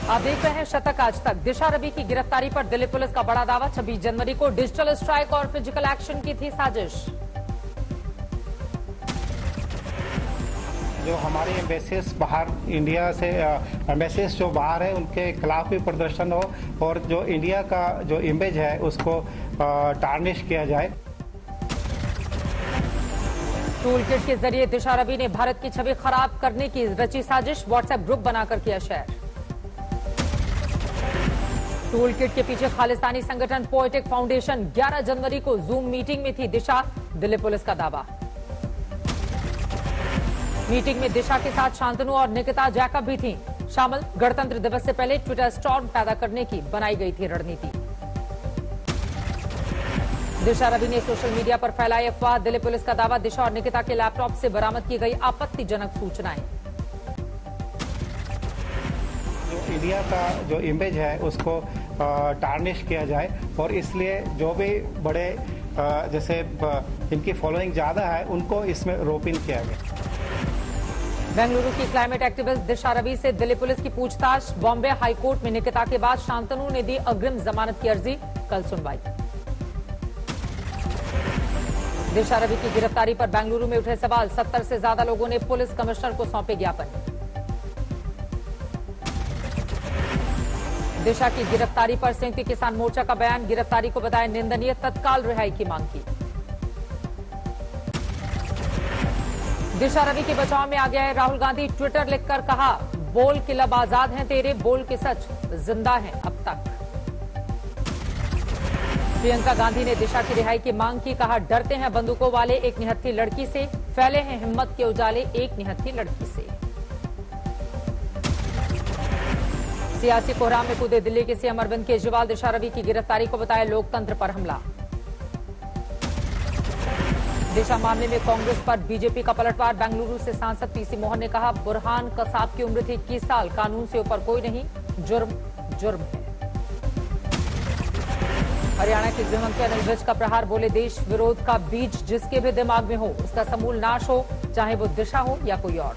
आप देख रहे हैं शतक आज तक। दिशा रवि की गिरफ्तारी पर दिल्ली पुलिस का बड़ा दावा। 26 जनवरी को डिजिटल स्ट्राइक और फिजिकल एक्शन की थी साजिश। जो हमारे एम्बेसीज बाहर इंडिया से एम्बेसीज जो बाहर है उनके खिलाफ भी प्रदर्शन हो और जो इंडिया का जो इमेज है उसको टार्निश किया जाए। टूल किट के जरिए दिशा रवि ने भारत की छवि खराब करने की रची साजिश। व्हाट्सएप ग्रुप बनाकर किया शेयर। टूल किट के पीछे खालिस्तानी संगठन पोएटिक फाउंडेशन। 11 जनवरी को जूम मीटिंग में थी दिशा, दिल्ली पुलिस का दावा। मीटिंग में दिशा के साथ शांतनु और निकिता जैकब भी थीं शामिल। गणतंत्र दिवस से पहले ट्विटर स्टॉर्म पैदा करने की बनाई गई थी रणनीति। दिशा रवि ने सोशल मीडिया पर फैलाई अफवाह। दिल्ली पुलिस का दावा, दिशा और निकिता के लैपटॉप से बरामद की गई आपत्तिजनक सूचनाएं। जो इंडिया का जो इमेज है उसको टार्निश किया जाए और इसलिए जो भी बड़े जैसे इनकी फॉलोइंग ज्यादा है उनको इसमें रोप इन किया गया। बेंगलुरु की क्लाइमेट एक्टिविस्ट दिशा रवि से दिल्ली पुलिस की पूछताछ। बॉम्बे हाईकोर्ट में निकिता के बाद शांतनु ने दी अग्रिम जमानत की अर्जी। कल सुनवाई। दिशा रवि की गिरफ्तारी पर बेंगलुरु में उठे सवाल। 70 से ज्यादा लोगों ने पुलिस कमिश्नर को सौंपे ज्ञापन। दिशा की गिरफ्तारी पर संयुक्त किसान मोर्चा का बयान। गिरफ्तारी को बताया निंदनीय, तत्काल रिहाई की मांग की। दिशा रवि के बचाव में आ गया है राहुल गांधी। ट्विटर लिखकर कहा, बोल के लब आजाद हैं तेरे, बोल के सच जिंदा हैं अब तक। प्रियंका गांधी ने दिशा की रिहाई की मांग की। कहा, डरते हैं बंदूकों वाले एक निहत्थी लड़की से, फैले हैं हिम्मत के उजाले एक निहत्थी लड़की से। सियासी कोहराम में कूदे दिल्ली के सीएम अरविंद केजरीवाल। दिशा रवि की गिरफ्तारी को बताया लोकतंत्र पर हमला। दिशा मामले में कांग्रेस पर बीजेपी का पलटवार। बेंगलुरु से सांसद पीसी मोहन ने कहा, बुरहान कसाब की उम्र थी 21 साल, कानून से ऊपर कोई नहीं, जुर्म जुर्म है। हरियाणा के गृहमंत्री अनिल विज का प्रहार। बोले, देश विरोध का बीज जिसके भी दिमाग में हो उसका समूल नाश हो, चाहे वो दिशा हो या कोई और।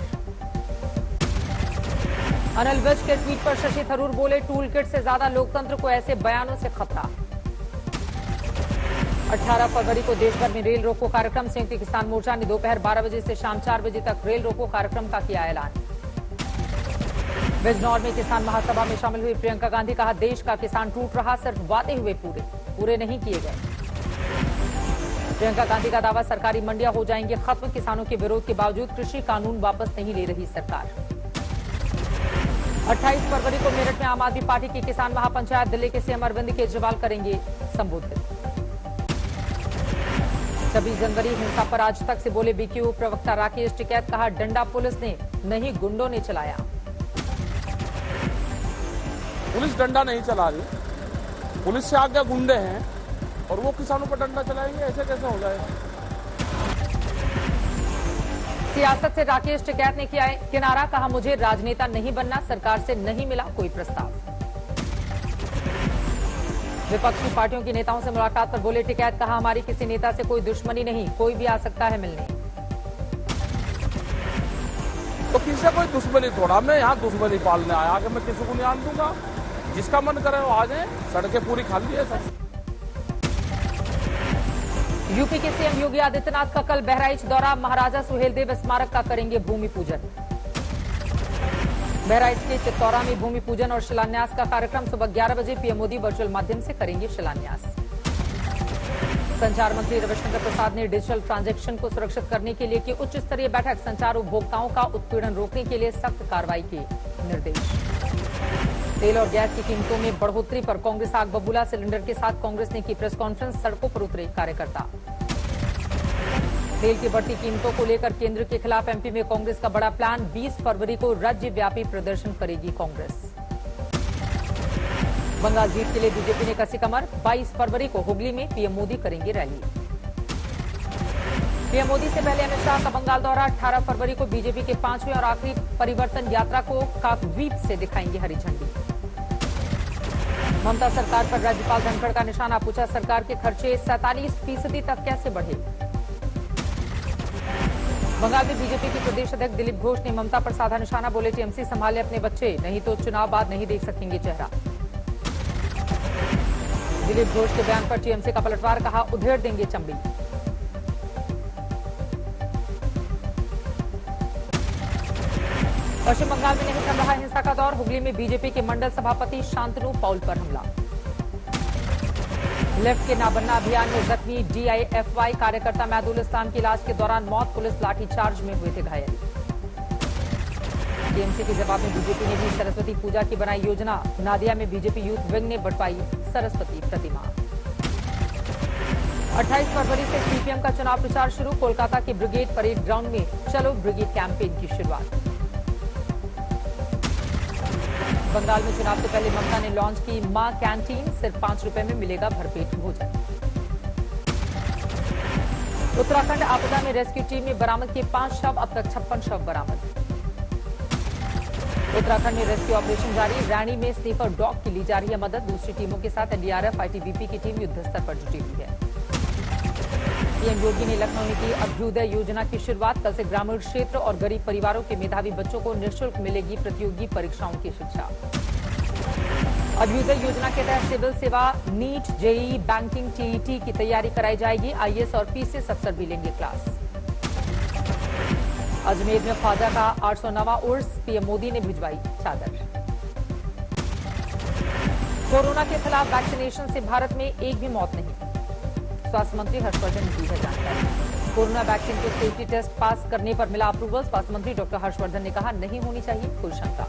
अनिल विज के ट्वीट पर शशि थरूर बोले, टूल किट से ज्यादा लोकतंत्र को ऐसे बयानों से खतरा। 18 फरवरी को देश भर में रेल रोको कार्यक्रम। संयुक्त किसान मोर्चा ने दोपहर 12 बजे से शाम 4 बजे तक रेल रोको कार्यक्रम का किया ऐलान। बिजनौर में किसान महासभा में शामिल हुई प्रियंका गांधी। कहा, देश का किसान टूट रहा, सिर्फ वादे हुए पूरे नहीं किए गए। प्रियंका गांधी का दावा, सरकारी मंडियां हो जाएंगे खत्म। किसानों के विरोध के बावजूद कृषि कानून वापस नहीं ले रही सरकार। 28 फरवरी को मेरठ में आम आदमी पार्टी की किसान महापंचायत। दिल्ली के सीएम अरविंद केजरीवाल करेंगे संबोधित। 26 जनवरी हिंसा पर आज तक से बोले बीक्यू प्रवक्ता राकेश टिकैत। कहा, डंडा पुलिस ने नहीं गुंडों ने चलाया। पुलिस डंडा नहीं चला रही, पुलिस से आगे गुंडे हैं और वो किसानों पर डंडा चलाएंगे, ऐसे कैसे हो जाएगा। सियासत से राकेश टिकैत ने किया किनारा। कहा, मुझे राजनेता नहीं बनना, सरकार से नहीं मिला कोई प्रस्ताव। विपक्षी पार्टियों के नेताओं से मुलाकात पर बोले टिकैत। कहा, हमारी किसी नेता से कोई दुश्मनी नहीं, कोई भी आ सकता है मिलने। तो किससे कोई दुश्मनी थोड़ा, मैं यहाँ दुश्मनी पालने आया कि मैं किसी को नहीं आन दूंगा। जिसका मन करे वो आ जाए, सड़कें पूरी खाली है सब। यूपी के सीएम योगी आदित्यनाथ का कल बहराइच दौरा। महाराजा सुहेलदेव स्मारक का करेंगे भूमि पूजन। बहराइच के चित्तौरा में भूमि पूजन और शिलान्यास का कार्यक्रम। सुबह 11 बजे पीएम मोदी वर्चुअल माध्यम से करेंगे शिलान्यास। संचार मंत्री रविशंकर प्रसाद ने डिजिटल ट्रांजैक्शन को सुरक्षित करने के लिए की उच्च स्तरीय बैठक। संचार उपभोक्ताओं का उत्पीड़न रोकने के लिए सख्त कार्रवाई के निर्देश। तेल और गैस की कीमतों में बढ़ोतरी पर कांग्रेस आग बबूला। सिलेंडर के साथ कांग्रेस ने की प्रेस कॉन्फ्रेंस। सड़कों पर उतरे कार्यकर्ता। तेल की बढ़ती कीमतों को लेकर केंद्र के खिलाफ एमपी में कांग्रेस का बड़ा प्लान। 20 फरवरी को राज्यव्यापी प्रदर्शन करेगी कांग्रेस। बंगाल जीत के लिए बीजेपी ने कसी कमर। 22 फरवरी को हुगली में पीएम मोदी करेंगे रैली। पीएम मोदी से पहले अमित शाह का बंगाल दौरा। 18 फरवरी को बीजेपी के 5वें और आखिरी परिवर्तन यात्रा को काकद्वीप से दिखाएंगे हरी झंडी। ममता सरकार पर राज्यपाल धनखड़ का निशाना। पूछा, सरकार के खर्चे 47% तक कैसे बढ़े। बंगाल में बीजेपी के प्रदेश अध्यक्ष दिलीप घोष ने ममता पर साधा निशाना, बोले टीएमसी संभाले अपने बच्चे, नहीं तो चुनाव बाद नहीं देख सकेंगे चेहरा। दिलीप घोष के बयान पर टीएमसी का पलटवार, कहा उधेड़ देंगे चंबी। पश्चिम बंगाल में नहीं थम रहा हिंसा का दौर, हुगली में बीजेपी के मंडल सभापति शांतनु पौल पर हमला। लेफ्ट के ना बनना अभियान में जख्मी डीआईएफवाई कार्यकर्ता मैदुल इस्लाम की इलाज के दौरान मौत, पुलिस लाठीचार्ज में हुए थे घायल। टीएमसी के जवाब में बीजेपी ने भी सरस्वती पूजा की बनाई योजना, नादिया में बीजेपी यूथ विंग ने बंटवाई सरस्वती प्रतिमा। 28 फरवरी से सीपीएम का चुनाव प्रचार शुरू, कोलकाता के ब्रिगेड परेड ग्राउंड में चलो ब्रिगेड कैंपेन की शुरुआत। बंगाल में चुनाव से पहले ममता ने लॉन्च की मां कैंटीन, सिर्फ 5 रुपए में मिलेगा भरपेट भोजन। उत्तराखंड आपदा में रेस्क्यू टीम ने बरामद किए 5 शव, अब तक 56 शव बरामद। उत्तराखंड में रेस्क्यू ऑपरेशन जारी, रैणी में स्नीफर डॉग की ली जा रही है मदद, दूसरी टीमों के साथ एनडीआरएफ आईटीबीपी की टीम युद्ध स्तर पर जुटी हुई है। पीएम योगी ने लखनऊ में की अभ्युदय योजना की शुरुआत, कल से ग्रामीण क्षेत्र और गरीब परिवारों के मेधावी बच्चों को निःशुल्क मिलेगी प्रतियोगी परीक्षाओं की शिक्षा। अभ्युदय योजना के तहत सिविल सेवा, नीट, जेईई, बैंकिंग, टीईटी की तैयारी कराई जाएगी, आईएएस और पीसीएस अफसर भी लेंगे क्लास। अजमेर में ख्वाजा का 809वां उर्स, पीएम मोदी ने भिजवाई चादर। कोरोना के खिलाफ वैक्सीनेशन से भारत में एक भी मौत नहीं, स्वास्थ्य मंत्री हर्षवर्धन ने दी है जानकारी। कोरोना वैक्सीन के सेफ्टी टेस्ट पास करने पर मिला अप्रूवल, स्वास्थ्य मंत्री डॉक्टर हर्षवर्धन ने कहा नहीं होनी चाहिए कोई शंका।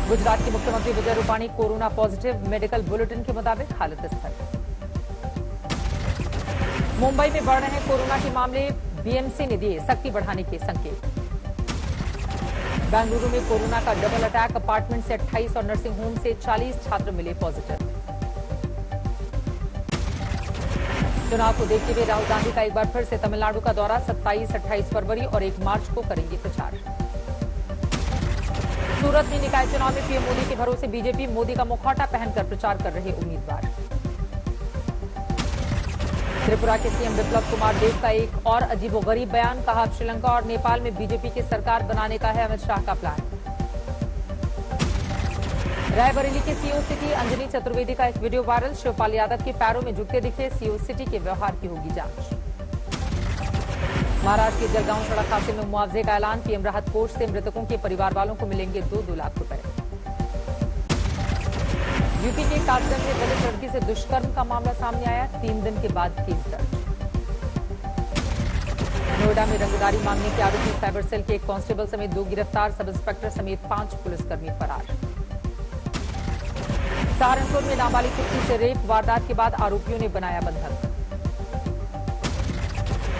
गुजरात के मुख्यमंत्री Vijay Rupani corona positive, medical bulletin के मुताबिक हालत स्थिर। मुंबई में बढ़ रहे कोरोना के मामले, बीएमसी ने दिए सख्ती बढ़ाने के संकेत। बेंगलुरु में कोरोना का डबल अटैक, अपार्टमेंट से 28 और नर्सिंग होम से 40 छात्र मिले पॉजिटिव। चुनाव को देखते हुए राहुल गांधी का एक बार फिर से तमिलनाडु का दौरा, 27, 28 फरवरी और 1 मार्च को करेंगे प्रचार। सूरत में निकाय चुनाव में पीएम मोदी के भरोसे बीजेपी, मोदी का मुखौटा पहनकर प्रचार कर रहे उम्मीदवार। त्रिपुरा के सीएम बिप्लब कुमार देव का एक और अजीबोगरीब बयान, कहा अब श्रीलंका और नेपाल में बीजेपी की सरकार बनाने का है अमित शाह का प्लान। रायबरेली के सीओ सिटी अंजनी चतुर्वेदी का एक वीडियो वायरल, शिवपाल यादव के पैरों में झुकते दिखे, सीओ सिटी के व्यवहार की होगी जांच। महाराष्ट्र के जलगांव सड़क हादसे में मुआवजे का ऐलान, पीएम राहत कोष से मृतकों के परिवार वालों को मिलेंगे 2-2 लाख रुपए। यूपी के कासगंज में दलित लड़की से दुष्कर्म का मामला सामने आया, 3 दिन के बाद केस दर्ज। नोएडा में रंगदारी मांगने के आरोपी साइबर सेल के एक कांस्टेबल समेत 2 गिरफ्तार, सब इंस्पेक्टर समेत 5 पुलिसकर्मी फरार। सहारनपुर में नाबालिग लड़की से रेप वारदात के बाद आरोपियों ने बनाया बंधक।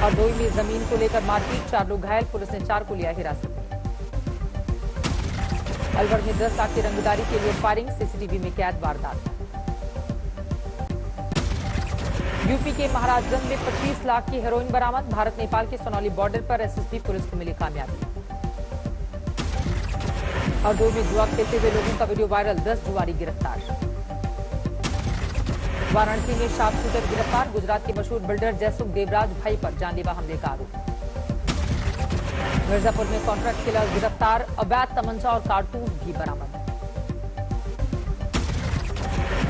हरदोई में जमीन को लेकर मारपीट, 4 लोग घायल, पुलिस ने 4 को लिया हिरासत में। अलवर में 10 लाख की रंगदारी के लिए फायरिंग, सीसीटीवी में कैद वारदात। यूपी के महाराजगंज में 25 लाख की हेरोइन बरामद, भारत नेपाल के सोनौली बॉर्डर पर एसएसबी पुलिस को मिली कामयाबी। हरदोई में जुआ खेलते हुए लोगों का वीडियो वायरल, 10 जुआरी गिरफ्तार। वाराणसी में शार्प शूटर गिरफ्तार, गुजरात के मशहूर बिल्डर जयसुख देवराज भाई पर जानलेवा हमले का आरोप। मिर्जापुर में कॉन्ट्रैक्ट किलर गिरफ्तार, अवैध तमंचा और कारतूस भी बरामद।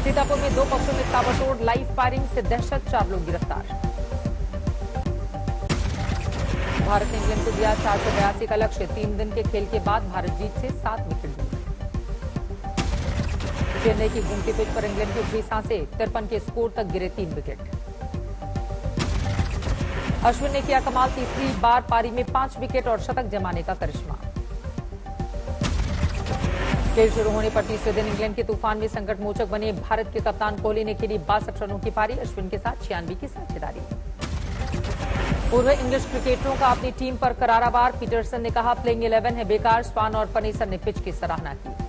सीतापुर में 2 पक्षों में ताबड़तोड़ लाइव फायरिंग से दहशत, 4 लोग गिरफ्तार। भारत ने इंग्लैंड को दिया 482 का लक्ष्य, 3 दिन के खेल के बाद भारत जीत से 7 विकेट दूर। चेन्नई की घूमती पिच पर इंग्लैंड की उभरी सांसें, 53 के स्कोर तक गिरे 3 विकेट। अश्विन ने किया कमाल, तीसरी बार पारी में 5 विकेट और शतक जमाने का करिश्मा। खेल शुरू होने पर तीसरे दिन इंग्लैंड के तूफान में संकट मोचक बने भारत के कप्तान कोहली ने खेली 62 रनों की पारी, अश्विन के साथ 96 की साझेदारी। पूर्व इंग्लिश क्रिकेटरों का अपनी टीम पर करारा वार, पीटरसन ने कहा प्लेइंग 11 है बेकार, स्वान और पनेसर ने पिच की सराहना की।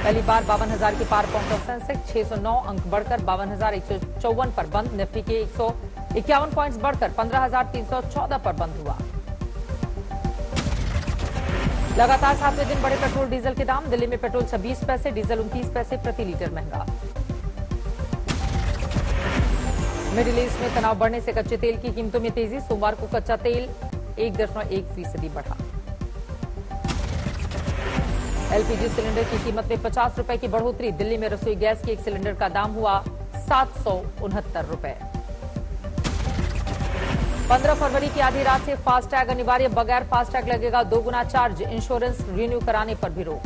पहली बार 52,000 के पार पहुंचा सेंसेक्स, 609 अंक बढ़कर 52,154 पर बंद, निफ्टी के 151 पॉइंट्स बढ़कर 15,314 पर बंद हुआ। लगातार 7वें दिन बढ़े पेट्रोल डीजल के दाम, दिल्ली में पेट्रोल 26 पैसे, डीजल 29 पैसे प्रति लीटर महंगा। मिडिल ईस्ट में तनाव बढ़ने से कच्चे तेल की कीमतों में तेजी। सोमवार को कच्चा तेल 1.1% बढ़ा। एलपीजी सिलेंडर की कीमत में 50 रुपए की बढ़ोतरी। दिल्ली में रसोई गैस की एक सिलेंडर का दाम हुआ 769 रुपए। 15 फरवरी की आधी रात से फास्टैग अनिवार्य। बगैर फास्टैग लगेगा 2 गुना चार्ज। इंश्योरेंस रिन्यू कराने पर भी रोक।